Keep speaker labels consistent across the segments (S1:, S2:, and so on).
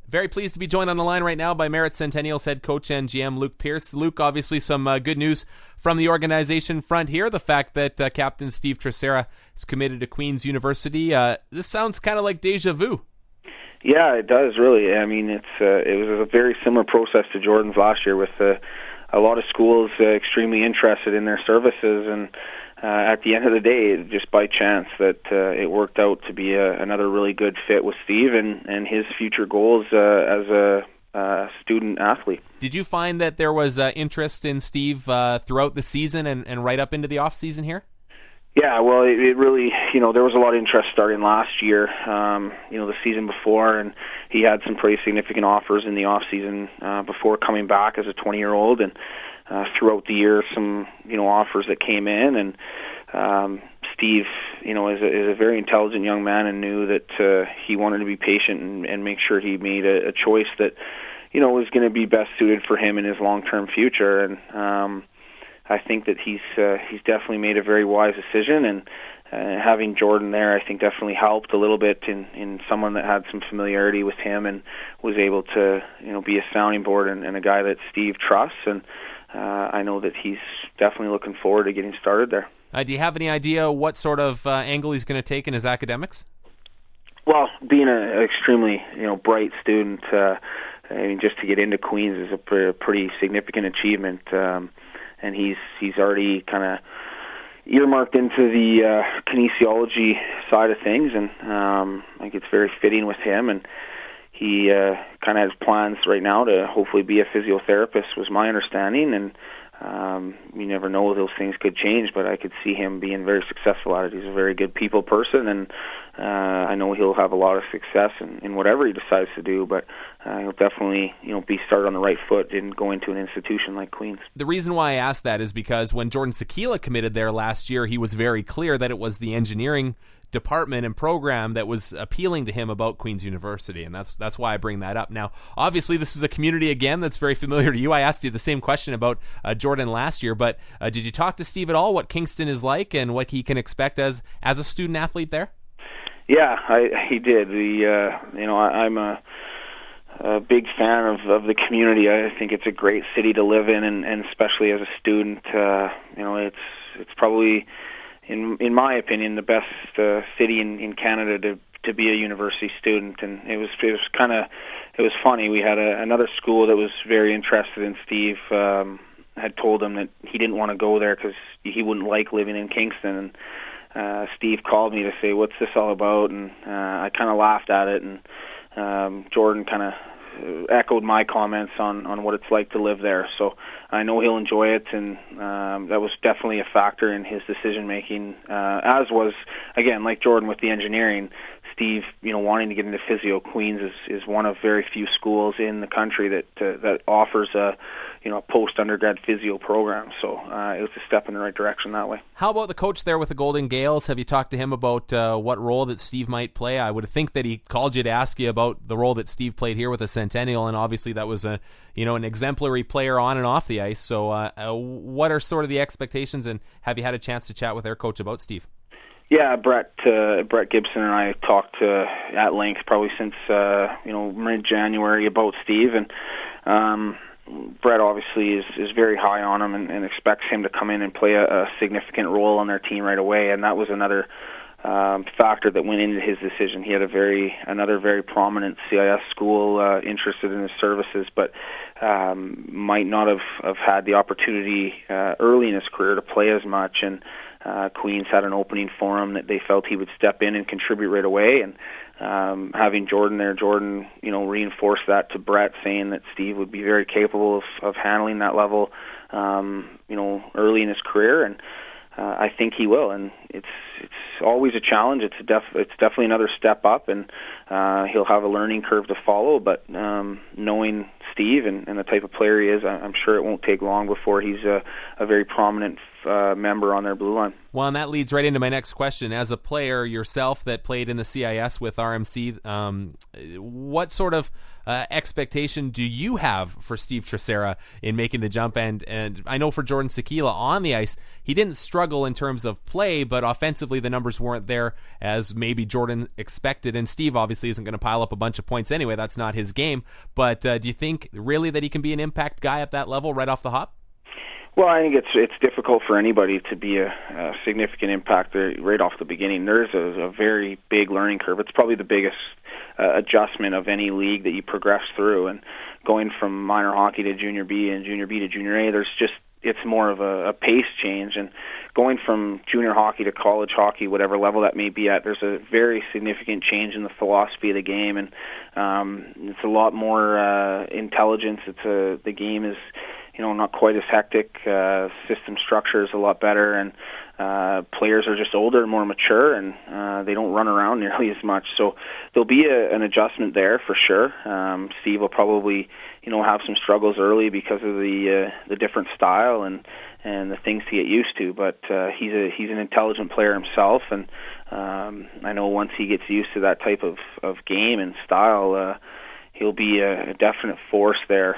S1: Very pleased to be joined on the line right now by Merritt Centennials Head Coach and GM Luke Pierce. Luke, obviously some good news from the organization front here. The fact that Captain Steve Tresierra is committed to Queen's University. This sounds kind of like deja vu.
S2: Yeah, it does, really. I mean, it was a very similar process to Jordan's last year, with a lot of schools extremely interested in their services, and at the end of the day, just by chance that it worked out to be another really good fit with Steve and his future goals as a student athlete.
S1: Did you find that there was interest in Steve throughout the season and right up into the off season here?
S2: Yeah, well, it really, there was a lot of interest starting last year, the season before, and he had some pretty significant offers in the off season before coming back as a 20-year-old, and throughout the year, some, offers that came in, and Steve, is a very intelligent young man and knew that he wanted to be patient and make sure he made a choice that, was going to be best suited for him in his long-term future, and I think that he's definitely made a very wise decision, and having Jordan there, I think, definitely helped a little bit in someone that had some familiarity with him and was able to, be a sounding board and a guy that Steve trusts, and I know that he's definitely looking forward to getting started there.
S1: Do you have any idea what sort of angle he's going to take in his academics?
S2: Well, being an extremely, bright student, just to get into Queens is a pretty significant achievement. And he's already kind of earmarked into the kinesiology side of things, and I think it's very fitting with him. And he kind of has plans right now to hopefully be a physiotherapist, was my understanding. And you never know, those things could change, but I could see him being very successful at it. He's a very good people person, and I know he'll have a lot of success in whatever he decides to do, but he'll definitely be started on the right foot in going to an institution like Queen's.
S1: The reason why I asked that is because when Jordan Sakila committed there last year, he was very clear that it was the engineering department and program that was appealing to him about Queen's University, and that's why I bring that up. Now, obviously, this is a community, again, that's very familiar to you. I asked you the same question about Jordan last year, but did you talk to Steve at all, what Kingston is like and what he can expect as a student-athlete there?
S2: Yeah, he did. I'm a big fan of the community. I think it's a great city to live in, and especially as a student, it's probably, in my opinion, the best city in Canada to be a university student. And it was funny. We had another school that was very interested in Steve. Had told him that he didn't want to go there because he wouldn't like living in Kingston. And Steve called me to say, "What's this all about?" And I kind of laughed at it. And Jordan kind of echoed my comments on what it's like to live there. So I know he'll enjoy it, and that was definitely a factor in his decision making, as was, again, like Jordan with the engineering, Steve, wanting to get into physio. Queens is one of very few schools in the country that offers a post-undergrad physio program. So it was a step in the right direction that way.
S1: How about the coach there with the Golden Gales? Have you talked to him about what role that Steve might play? I would think that he called you to ask you about the role that Steve played here with the Centennial, and obviously that was an exemplary player on and off the ice. So what are sort of the expectations, and have you had a chance to chat with their coach about Steve?
S2: Yeah, Brett Gibson and I talked at length probably since mid-January about Steve, and Brett obviously is very high on him and expects him to come in and play a significant role on their team right away, and that was another factor that went into his decision. He had another very prominent CIS school interested in his services, but might not have had the opportunity early in his career to play as much, and Queens had an opening for him that they felt he would step in and contribute right away. And having Jordan there, Jordan, reinforced that to Brett, saying that Steve would be very capable of handling that level, early in his career, and I think he will. And it's always a challenge. It's definitely another step up, and he'll have a learning curve to follow. But knowing Steve and the type of player he is, I'm sure it won't take long before he's a very prominent member on their blue line.
S1: Well, and that leads right into my next question. As a player yourself that played in the CIS with RMC, what sort of expectation do you have for Steve Tresierra in making the jump? And I know for Jordan Sekila on the ice, he didn't struggle in terms of play, but offensively the numbers weren't there as maybe Jordan expected. And Steve obviously isn't going to pile up a bunch of points anyway. That's not his game. But do you think really that he can be an impact guy at that level right off the hop?
S2: Well, I think it's difficult for anybody to be a significant impactor right off the beginning. There's a very big learning curve. It's probably the biggest adjustment of any league that you progress through. And going from minor hockey to junior B and junior B to junior A, it's more of a pace change. And going from junior hockey to college hockey, whatever level that may be at, there's a very significant change in the philosophy of the game, and it's a lot more intelligence. The game is not quite as hectic. System structure is a lot better, and players are just older and more mature, and they don't run around nearly as much. So there'll be an adjustment there for sure. Steve will probably have some struggles early because of the different style and the things to get used to. But he's an intelligent player himself, and I know once he gets used to that type of game and style, he'll be a definite force there.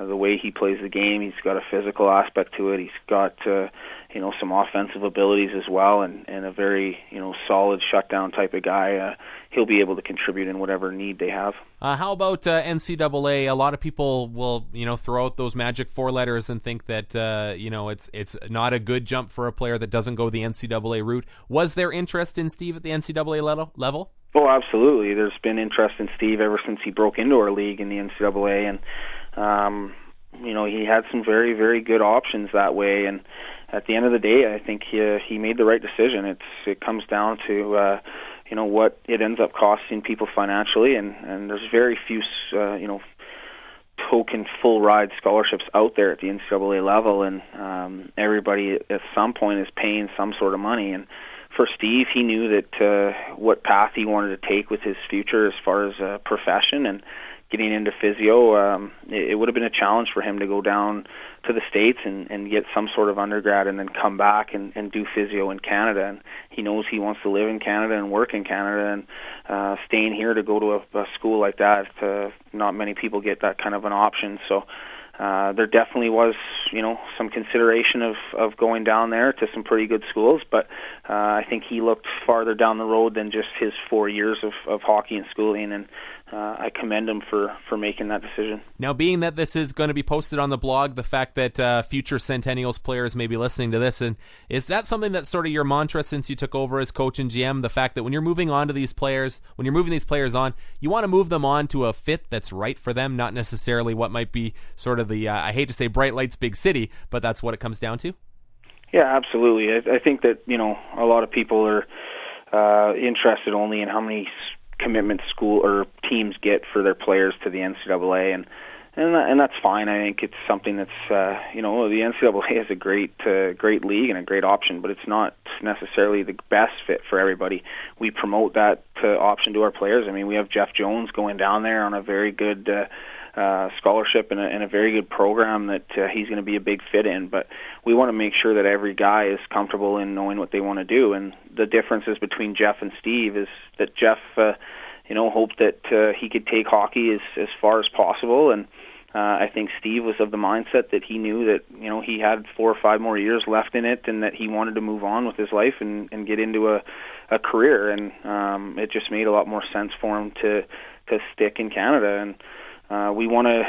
S2: The way he plays the game, he's got a physical aspect to it. He's got some offensive abilities as well, and a very solid shutdown type of guy. He'll be able to contribute in whatever need they have.
S1: How about NCAA? A lot of people will throw out those magic 4 letters and think that it's not a good jump for a player that doesn't go the NCAA route. Was there interest in Steve at the NCAA level?
S2: Oh, absolutely. There's been interest in Steve ever since he broke into our league in the NCAA, and he had some very, very good options that way. And at the end of the day, I think he made the right decision. It comes down to what it ends up costing people financially, and there's very few token full ride scholarships out there at the NCAA level, and everybody at some point is paying some sort of money. And for Steve, he knew that what path he wanted to take with his future as far as a profession and getting into physio, it would have been a challenge for him to go down to the States and get some sort of undergrad and then come back and do physio in Canada. And he knows he wants to live in Canada and work in Canada, and staying here to go to a school like that, not many people get that kind of an option. So there definitely was, some consideration of going down there to some pretty good schools, but I think he looked farther down the road than just his 4 years of hockey and schooling, and I commend him for making that decision.
S1: Now, being that this is going to be posted on the blog, the fact that future Centennials players may be listening to this, and is that something that's sort of your mantra since you took over as coach and GM, the fact that when you're moving on to these players, when you're moving these players on, you want to move them on to a fit that's right for them, not necessarily what might be sort of the, I hate to say bright lights, big city, but that's what it comes down to? Yeah,
S2: absolutely. I think that, a lot of people are interested only in how many commitment school or teams get for their players to the NCAA, and that's fine. I think it's something that's the NCAA is a great league and a great option, but it's not necessarily the best fit for everybody. We promote that option to our players. I mean, we have Jeff Jones going down there on a very good scholarship and a very good program that he's going to be a big fit in, but we want to make sure that every guy is comfortable in knowing what they want to do. And the differences between Jeff and Steve is that Jeff hoped that he could take hockey as far as possible, and I think Steve was of the mindset that he knew that he had 4 or 5 more years left in it, and that he wanted to move on with his life and get into a career, and it just made a lot more sense for him to stick in Canada. And we want to,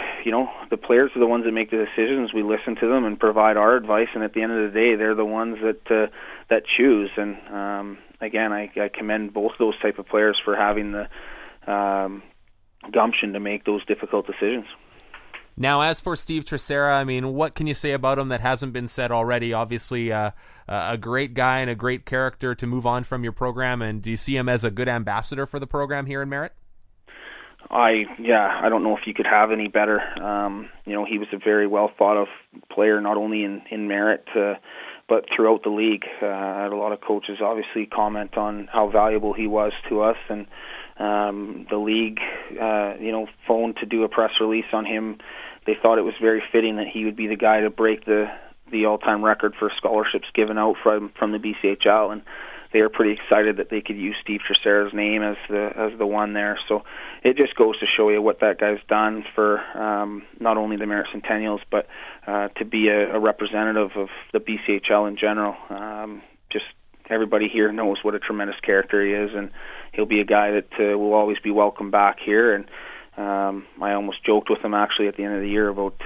S2: the players are the ones that make the decisions. We listen to them and provide our advice, and at the end of the day, they're the ones that choose. And again, I commend both those type of players for having the gumption to make those difficult decisions.
S1: Now, as for Steve Tresierra, I mean, what can you say about him that hasn't been said already? Obviously, a great guy and a great character to move on from your program, and do you see him as a good ambassador for the program here in Merritt?
S2: I don't know if you could have any better. He was a very well thought of player, not only in Merritt, but throughout the league. I had a lot of coaches obviously comment on how valuable he was to us, and the league, phoned to do a press release on him. They thought it was very fitting that he would be the guy to break the all-time record for scholarships given out from the BCHL, and they were pretty excited that they could use Steve Tresierra's name as the one there. So it just goes to show you what that guy's done for not only the Merritt Centennials, but to be a representative of the BCHL in general. Just everybody here knows what a tremendous character he is, and he'll be a guy that will always be welcome back here. And I almost joked with him actually at the end of the year about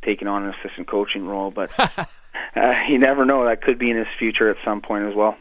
S2: taking on an assistant coaching role, but you never know. That could be in his future at some point as well.